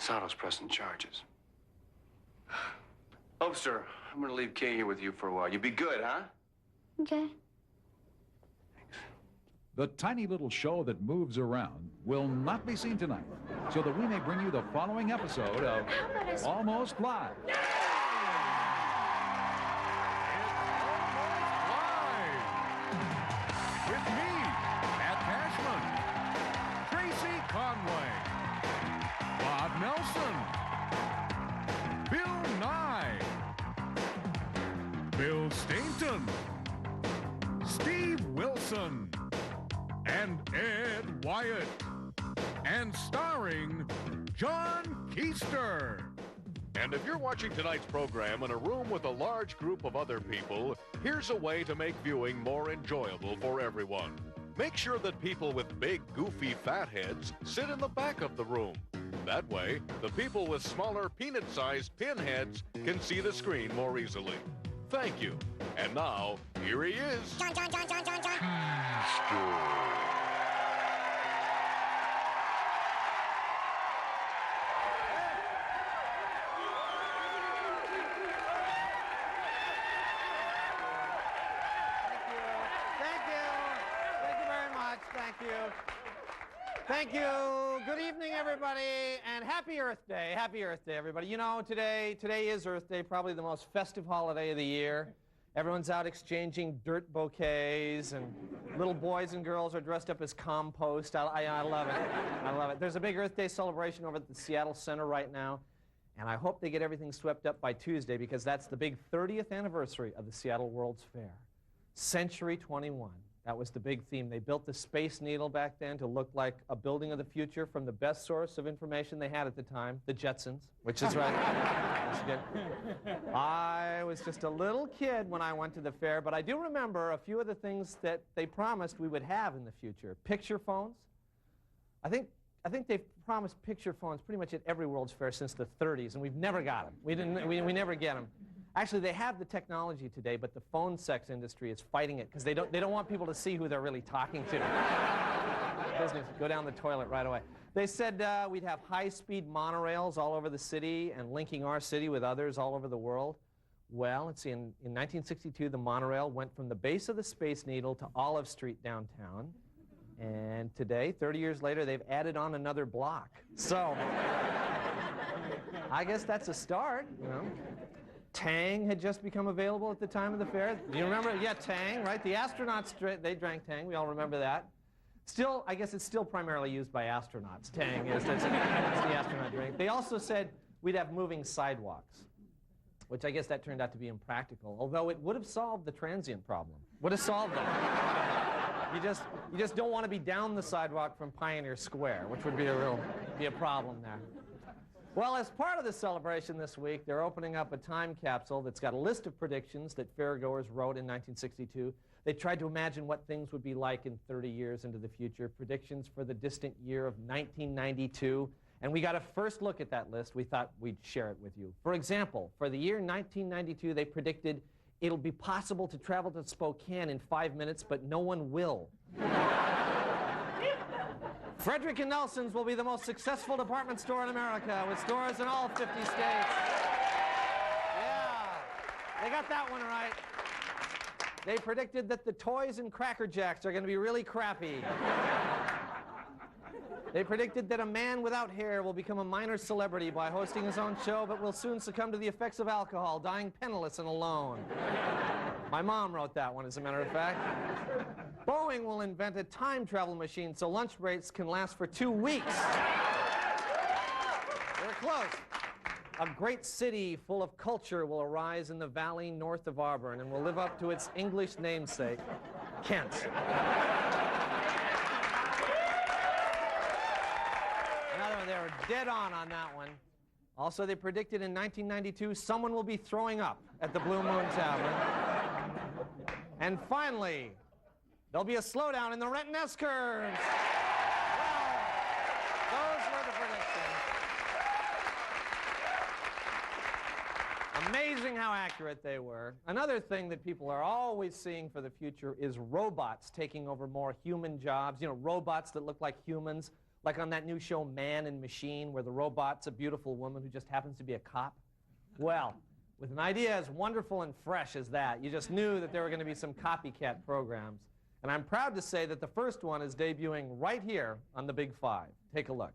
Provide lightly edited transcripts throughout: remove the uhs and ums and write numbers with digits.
Sato's pressing charges. Oh, sir, I'm gonna leave Kay here with you for a while. You be good, huh? Okay. The tiny little show that moves around will not be seen tonight, so that we may bring you the following episode of Almost Live. With me, Pat Cashman, Tracy Conway, Bob Nelson, Bill Nye, Bill Stainton, Steve Wilson, and Ed Wyatt, and starring John Keister. And if you're watching tonight's program in a room with a large group of other people, here's a way to make viewing more enjoyable for everyone. Make sure that people with big, goofy, fat heads sit in the back of the room. That way, the people with smaller, peanut-sized pinheads can see the screen more easily. Thank you. And now, here he is. John. Thank you. Good evening, everybody, and happy Earth Day. Happy Earth Day, everybody. You know, today is Earth Day, probably the most festive holiday of the year. Everyone's out exchanging dirt bouquets, and little boys and girls are dressed up as compost. I love it. I love it. There's a big Earth Day celebration over at the Seattle Center right now, and I hope they get everything swept up by Tuesday, because that's the big 30th anniversary of the Seattle World's Fair. Century 21. That was the big theme. They built the Space Needle back then to look like a building of the future from the best source of information they had at the time, the Jetsons, which is right. That's good. I was just a little kid when I went to the fair, but I do remember a few of the things that they promised we would have in the future. Picture phones. I think they've promised picture phones pretty much at every World's Fair since the 30s, and we've never got them. We never get them. Actually, they have the technology today, but the phone sex industry is fighting it because they don't want people to see who they're really talking to. Business, go down the toilet right away. They said we'd have high-speed monorails all over the city and linking our city with others all over the world. Well, let's see, in 1962, the monorail went from the base of the Space Needle to Olive Street downtown. And today, 30 years later, they've added on another block. So, I guess that's a start, you know. Tang had just become available at the time of the fair. Do you remember? Yeah, Tang, right? The astronauts, they drank Tang. We all remember that. Still, I guess it's still primarily used by astronauts. Tang is it's the astronaut drink. They also said we'd have moving sidewalks, which I guess that turned out to be impractical, although it would have solved the transient problem. Would have solved that. You just don't want to be down the sidewalk from Pioneer Square, which would be a problem there. Well, as part of the celebration this week, they're opening up a time capsule that's got a list of predictions that fairgoers wrote in 1962. They tried to imagine what things would be like in 30 years into the future, predictions for the distant year of 1992. And we got a first look at that list. We thought we'd share it with you. For example, for the year 1992, they predicted it'll be possible to travel to Spokane in 5 minutes, but no one will. Frederick & Nelson's will be the most successful department store in America, with stores in all 50 states. Yeah, they got that one right. They predicted that the toys in Cracker Jacks are going to be really crappy. They predicted that a man without hair will become a minor celebrity by hosting his own show, but will soon succumb to the effects of alcohol, dying penniless and alone. My mom wrote that one, as a matter of fact. Boeing will invent a time travel machine so lunch breaks can last for 2 weeks. We're close. A great city full of culture will arise in the valley north of Auburn and will live up to its English namesake, Kent. Another one, they were dead on that one. Also, they predicted in 1992 someone will be throwing up at the Blue Moon Tavern. And finally, there'll be a slowdown in the rent and S-curves. Well, those were the predictions. Amazing how accurate they were. Another thing that people are always seeing for the future is robots taking over more human jobs. You know, robots that look like humans Like on that new show, Man and Machine, where the robot's a beautiful woman who just happens to be a cop? Well, with an idea as wonderful and fresh as that, you just knew that there were going to be some copycat programs. And I'm proud to say that the first one is debuting right here on the Big Five. Take a look.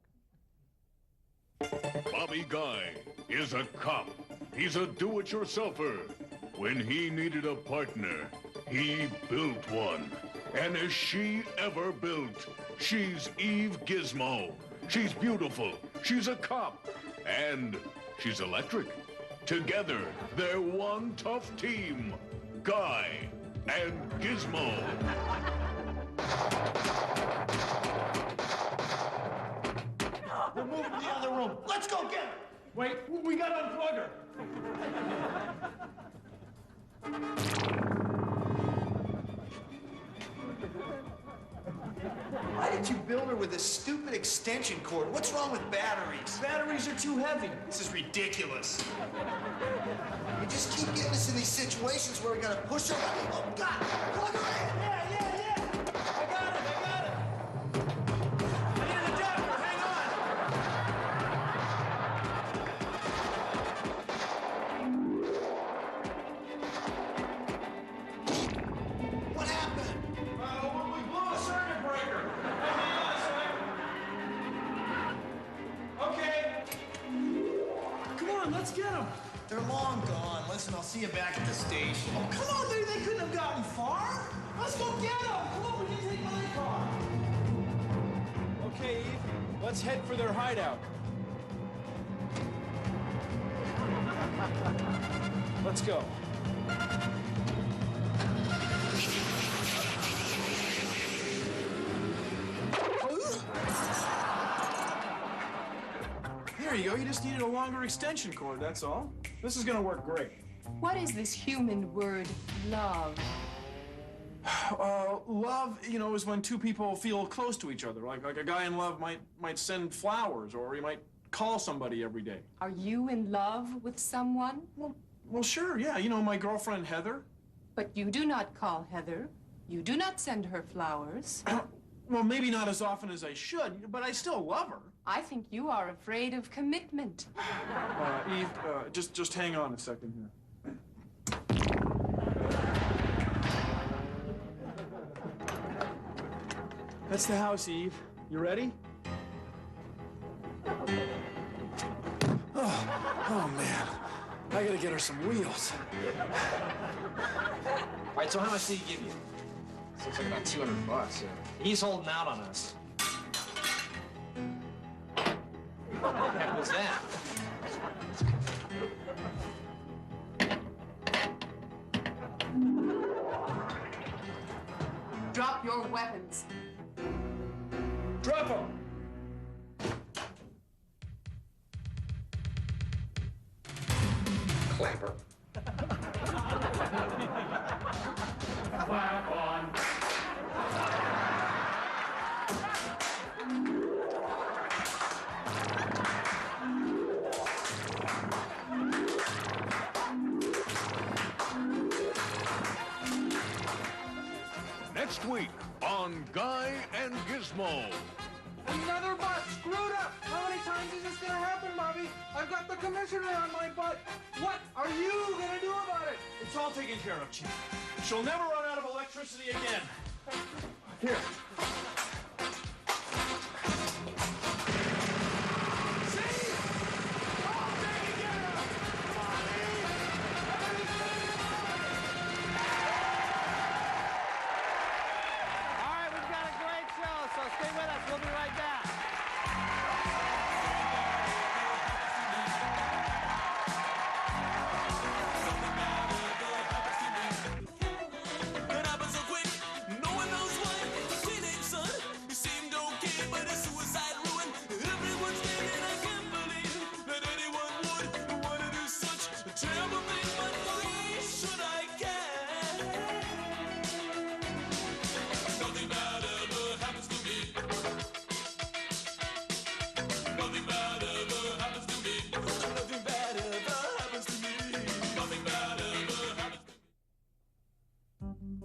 Bobby Guy is a cop. He's a do-it-yourselfer. When he needed a partner, he built one. And is she ever built? She's Eve Gizmo. She's beautiful. She's a cop. And she's electric. Together, they're one tough team. Guy and Gizmo. They're moving to the other room. Let's go get her. Wait, we gotta unplug her. Why did you build her with a stupid extension cord? What's wrong with batteries? Batteries are too heavy. This is ridiculous. You just keep getting us in these situations where we gotta push her. Oh, God! Plug her in! Yeah. I got it. I need an adapter. Hang on. What happened? We blew a circuit breaker. Okay. Come on, let's get them. They're long gone. Listen, I'll see you back at the station. Oh, come on, they couldn't have gotten far. Let's go get them. Come on, we can take my car. Okay, Eve, let's head for their hideout. Let's go. There you go. You just needed a longer extension cord, that's all. This is gonna work great. What is this human word, love? Love, is when two people feel close to each other. Like a guy in love might send flowers, or he might call somebody every day. Are you in love with someone? Well, sure, yeah. My girlfriend Heather. But you do not call Heather. You do not send her flowers. Well, maybe not as often as I should, but I still love her. I think you are afraid of commitment. Eve, just hang on a second here. That's the house, Eve. You ready? Oh man. I gotta get her some wheels. All right, so how much did he give you? This looks like about $200. Yeah. He's holding out on us. What the heck was that? Drop your weapons. Drop them! Clapper. Clap on. Next week on Guy and Gizmo. Another butt screwed up! How many times is this gonna happen, Bobby? I've got the commissioner on my butt. What are you gonna do about it? It's all taken care of, Chief. She'll never run out of electricity again. Here.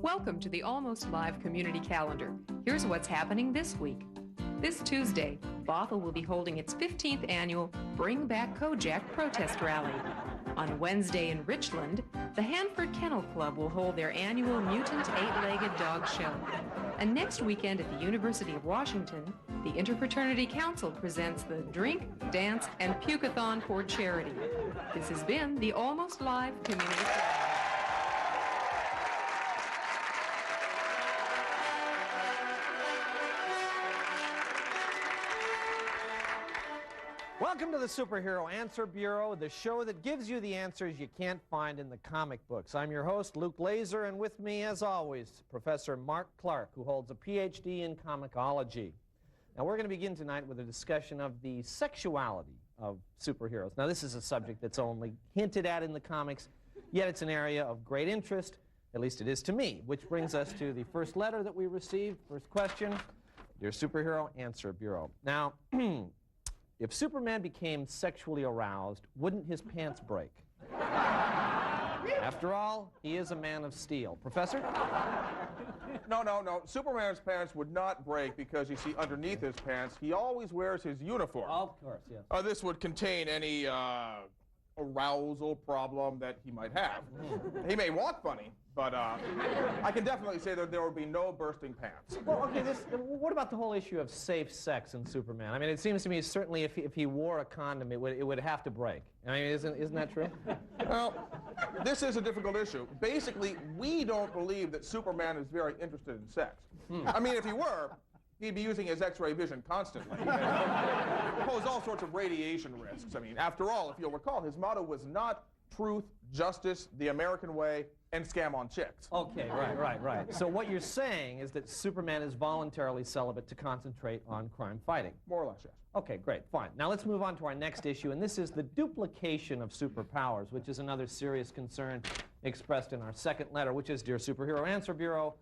Welcome to the Almost Live Community Calendar. Here's what's happening this week. This Tuesday, Bothell will be holding its 15th annual Bring Back Kojak protest rally. On Wednesday in Richland, the Hanford Kennel Club will hold their annual Mutant Eight-Legged Dog Show. And next weekend at the University of Washington, the Interfraternity Council presents the Drink, Dance, and Puke-a-thon for charity. This has been the Almost Live Community Program. Welcome to the Superhero Answer Bureau, the show that gives you the answers you can't find in the comic books. I'm your host, Luke Laser, and with me, as always, Professor Mark Clark, who holds a PhD in comicology. Now, we're going to begin tonight with a discussion of the sexuality of superheroes. Now, this is a subject that's only hinted at in the comics, yet it's an area of great interest, at least it is to me, which brings us to the first letter that we received. First question, Dear Superhero Answer Bureau. Now, if Superman became sexually aroused, wouldn't his pants break? After all, he is a man of steel. Professor? No. Superman's pants would not break because, you see, underneath his pants, he always wears his uniform. Of course, yes. This would contain any arousal problem that he might have. He may walk funny, but I can definitely say that there would be no bursting pants. Well, okay, what about the whole issue of safe sex in Superman? I mean, it seems to me certainly if he wore a condom, it would have to break. I mean, isn't that true? Well, this is a difficult issue. Basically, we don't believe that Superman is very interested in sex. I mean, if he were, he'd be using his X-ray vision constantly. Pose all sorts of radiation risks. I mean, after all, if you'll recall, his motto was not truth, justice, the American way, and scam on chicks. Okay, right. So what you're saying is that Superman is voluntarily celibate to concentrate on crime fighting. More or less, yes. Okay, great, fine. Now let's move on to our next issue, and this is the duplication of superpowers, which is another serious concern expressed in our second letter, which is, Dear Superhero Answer Bureau,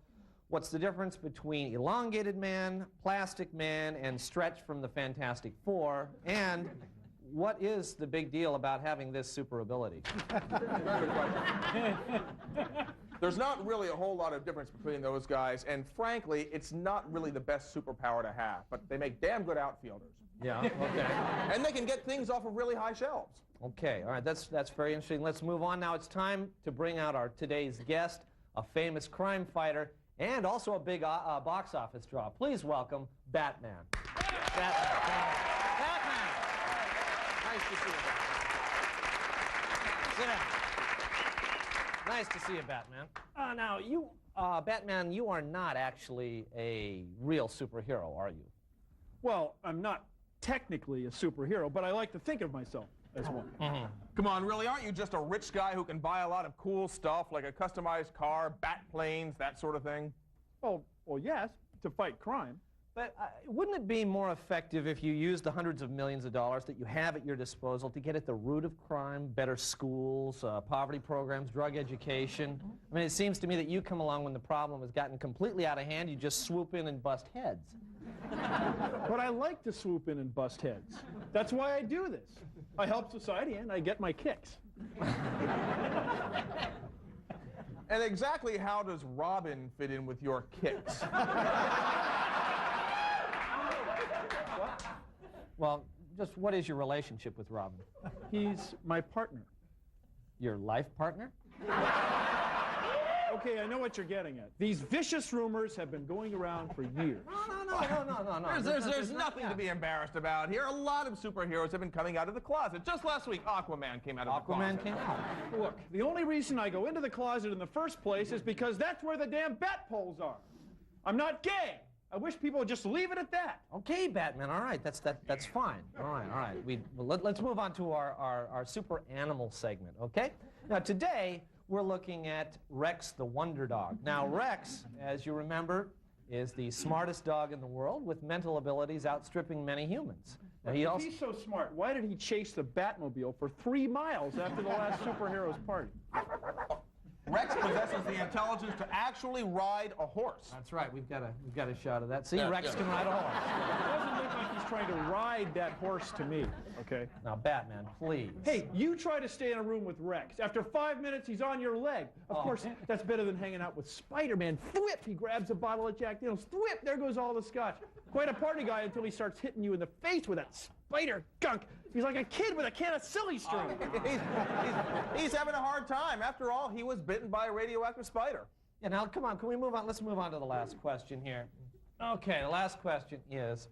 what's the difference between Elongated Man, Plastic Man, and Stretch from the Fantastic Four, and what is the big deal about having this super ability? Very good question. There's not really a whole lot of difference between those guys, and frankly, it's not really the best superpower to have, but they make damn good outfielders. Yeah, okay. And they can get things off of really high shelves. Okay, all right, that's very interesting. Let's move on now. It's time to bring out our today's guest, a famous crime fighter, and also a big box office draw. Please welcome Batman. Batman. Nice to see you, Batman. Sit down. Nice to see you, Batman. Now, you, Batman, you are not actually a real superhero, are you? Well, I'm not technically a superhero, but I like to think of myself as one. Come on, really, aren't you just a rich guy who can buy a lot of cool stuff, like a customized car, bat planes, that sort of thing? Well, yes, to fight crime. But wouldn't it be more effective if you used the hundreds of millions of dollars that you have at your disposal to get at the root of crime, better schools, poverty programs, drug education? I mean, it seems to me that you come along when the problem has gotten completely out of hand, you just swoop in and bust heads. But I like to swoop in and bust heads. That's why I do this. I help society and I get my kicks. And exactly how does Robin fit in with your kicks? Well, just what is your relationship with Robin? He's my partner. Your life partner? Okay, I know what you're getting at. These vicious rumors have been going around for years. No. There's nothing to be embarrassed about here. A lot of superheroes have been coming out of the closet. Just last week, Aquaman came out of the closet. Aquaman came out. Look, the only reason I go into the closet in the first place is because that's where the damn bat poles are. I'm not gay. I wish people would just leave it at that. Okay, Batman, all right, that's fine. All right. Let's move on to our super animal segment, okay? Now, today, we're looking at Rex the Wonder Dog. Now, Rex, as you remember, is the smartest dog in the world with mental abilities outstripping many humans. Now, If he's so smart, why did he chase the Batmobile for 3 miles after the last superhero's party? Rex possesses the intelligence to actually ride a horse. That's right. We've got a shot of that. See, Rex can ride a horse. It doesn't look like he's trying to ride that horse to me, okay? Now, Batman, please. Hey, you try to stay in a room with Rex. After 5 minutes, he's on your leg. Of course, that's better than hanging out with Spider-Man. Thwip! He grabs a bottle of Jack Daniels. Thwip! There goes all the scotch. quite a party guy until he starts hitting you in the face with that spider gunk. He's like a kid with a can of silly string. He's having a hard time. After all, he was bitten by a radioactive spider. Yeah, now, come on, can we move on? Let's move on to the last question here. Okay, the last question is,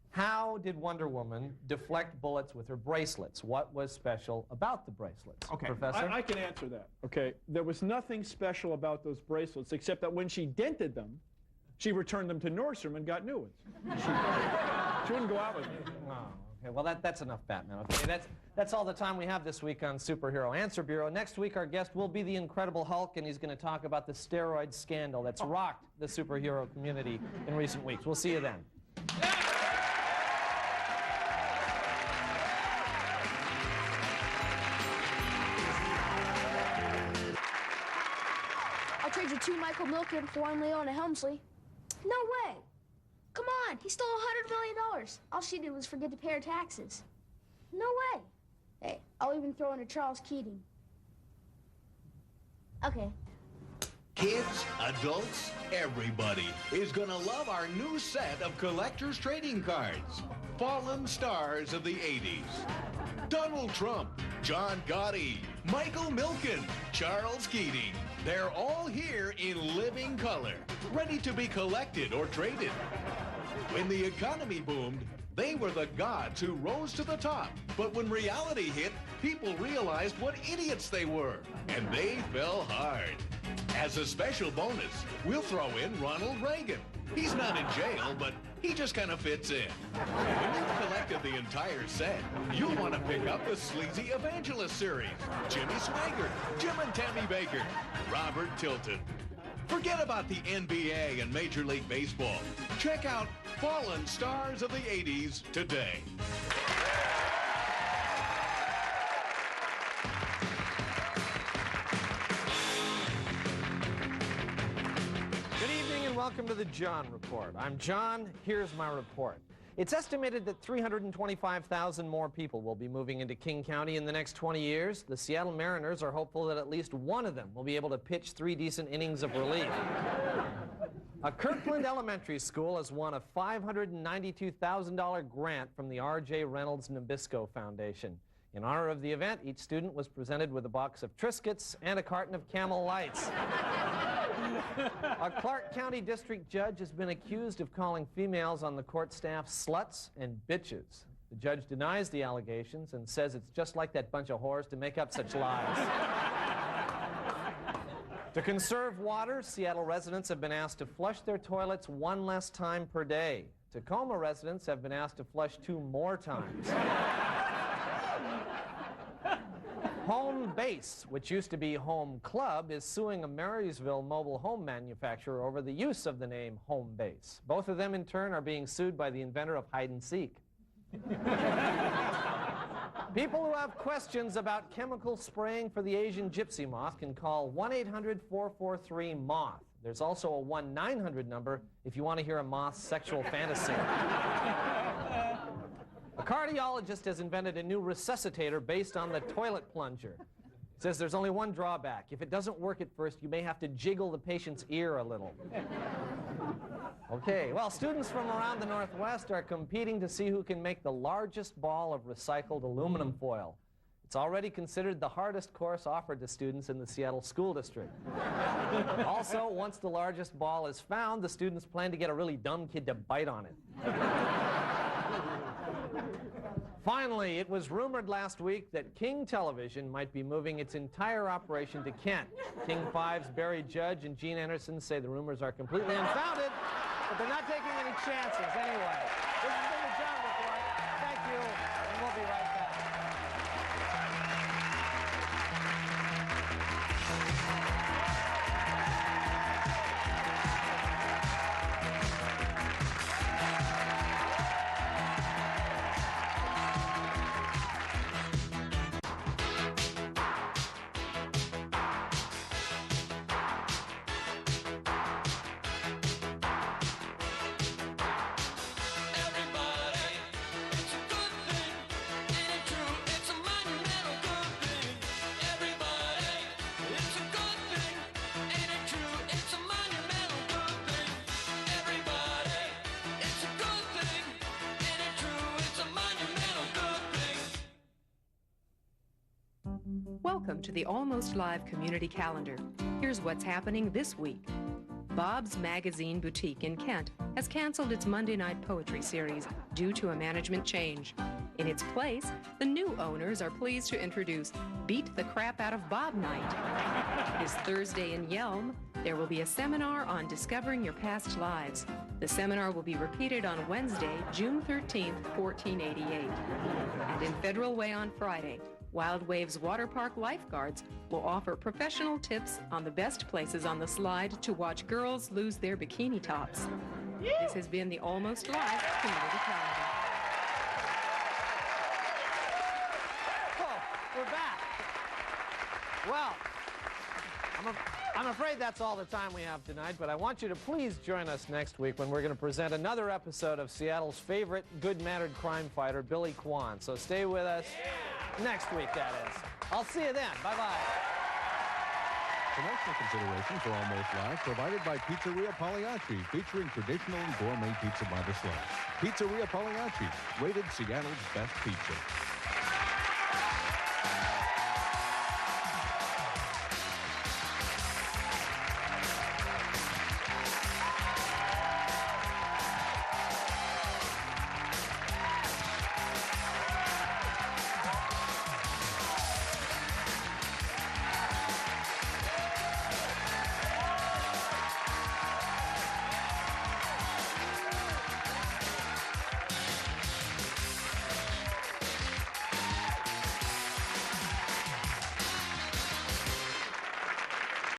how did Wonder Woman deflect bullets with her bracelets? What was special about the bracelets? Okay, Professor? I can answer that. Okay, there was nothing special about those bracelets except that when she dented them, she returned them to Nordstrom and got new ones. She wouldn't go out with them. Oh, okay, well, that's enough, Batman. Okay, that's all the time we have this week on Superhero Answer Bureau. Next week, our guest will be the Incredible Hulk, and he's going to talk about the steroid scandal that's rocked the superhero community in recent weeks. We'll see you then. I'll trade you 2 Michael Milken for 1 Leona Helmsley. No way. Come on, he stole $100 million. All she did was forget to pay her taxes. No way. Hey, I'll even throw in a Charles Keating. Okay. Kids, adults, everybody is gonna love our new set of collector's trading cards. Fallen stars of the 80s. Donald Trump, John Gotti, Michael Milken, Charles Keating. They're all here in living color, ready to be collected or traded. When the economy boomed, they were the gods who rose to the top. But when reality hit, people realized what idiots they were, and they fell hard. As a special bonus, we'll throw in Ronald Reagan. He's not in jail, but he just kind of fits in. When you've collected the entire set, you'll want to pick up the Sleazy Evangelist series. Jimmy Swaggart, Jim and Tammy Baker, Robert Tilton. Forget about the NBA and Major League Baseball. Check out Fallen Stars of the 80s today. Good evening and welcome to the John Report. I'm John. Here's my report. It's estimated that 325,000 more people will be moving into King County in the next 20 years. The Seattle Mariners are hopeful that at least one of them will be able to pitch 3 decent innings of relief. A Kirkland Elementary School has won a $592,000 grant from the R.J. Reynolds Nabisco Foundation. In honor of the event, each student was presented with a box of Triscuits and a carton of Camel Lights. A Clark County district judge has been accused of calling females on the court staff sluts and bitches. The judge denies the allegations and says it's just like that bunch of whores to make up such lies. To conserve water, Seattle residents have been asked to flush their toilets 1 less time per day. Tacoma residents have been asked to flush 2 more times. Home Base, which used to be Home Club, is suing a Marysville mobile home manufacturer over the use of the name Home Base. Both of them, in turn, are being sued by the inventor of hide and seek. People who have questions about chemical spraying for the Asian gypsy moth can call 1-800-443-MOTH. There's also a 1-900 number if you want to hear a moth's sexual fantasy. A cardiologist has invented a new resuscitator based on the toilet plunger. It says there's only one drawback. If it doesn't work at first, you may have to jiggle the patient's ear a little. Okay, well, students from around the Northwest are competing to see who can make the largest ball of recycled aluminum foil. It's already considered the hardest course offered to students in the Seattle School District. Also, once the largest ball is found, the students plan to get a really dumb kid to bite on it. Finally, it was rumored last week that King Television might be moving its entire operation to Kent. King 5's Barry Judge and Gene Anderson say the rumors are completely unfounded, but they're not taking any chances anyway. This has been the John Report. Thank you, and we'll be right back. Welcome to the Almost Live Community Calendar. Here's what's happening this week. Bob's Magazine Boutique in Kent has canceled its Monday night poetry series due to a management change. In its place, the new owners are pleased to introduce Beat the Crap Out of Bob Night. This Thursday in Yelm, there will be a seminar on discovering your past lives. The seminar will be repeated on Wednesday, June 13th, 1488. And in Federal Way on Friday, Wild Waves Water Park lifeguards will offer professional tips on the best places on the slide to watch girls lose their bikini tops. This has been the Almost Live Community Calendar. Oh, we're back. Well, I'm afraid that's all the time we have tonight, but I want you to please join us next week when we're going to present another episode of Seattle's favorite good-mannered crime fighter, Billy Kwan. So stay with us next week, that is. I'll see you then. Bye-bye. Promotional consideration for Almost Live provided by Pizzeria Pagliacci, featuring traditional and gourmet pizza by the slice. Pizzeria Pagliacci, rated Seattle's best pizza.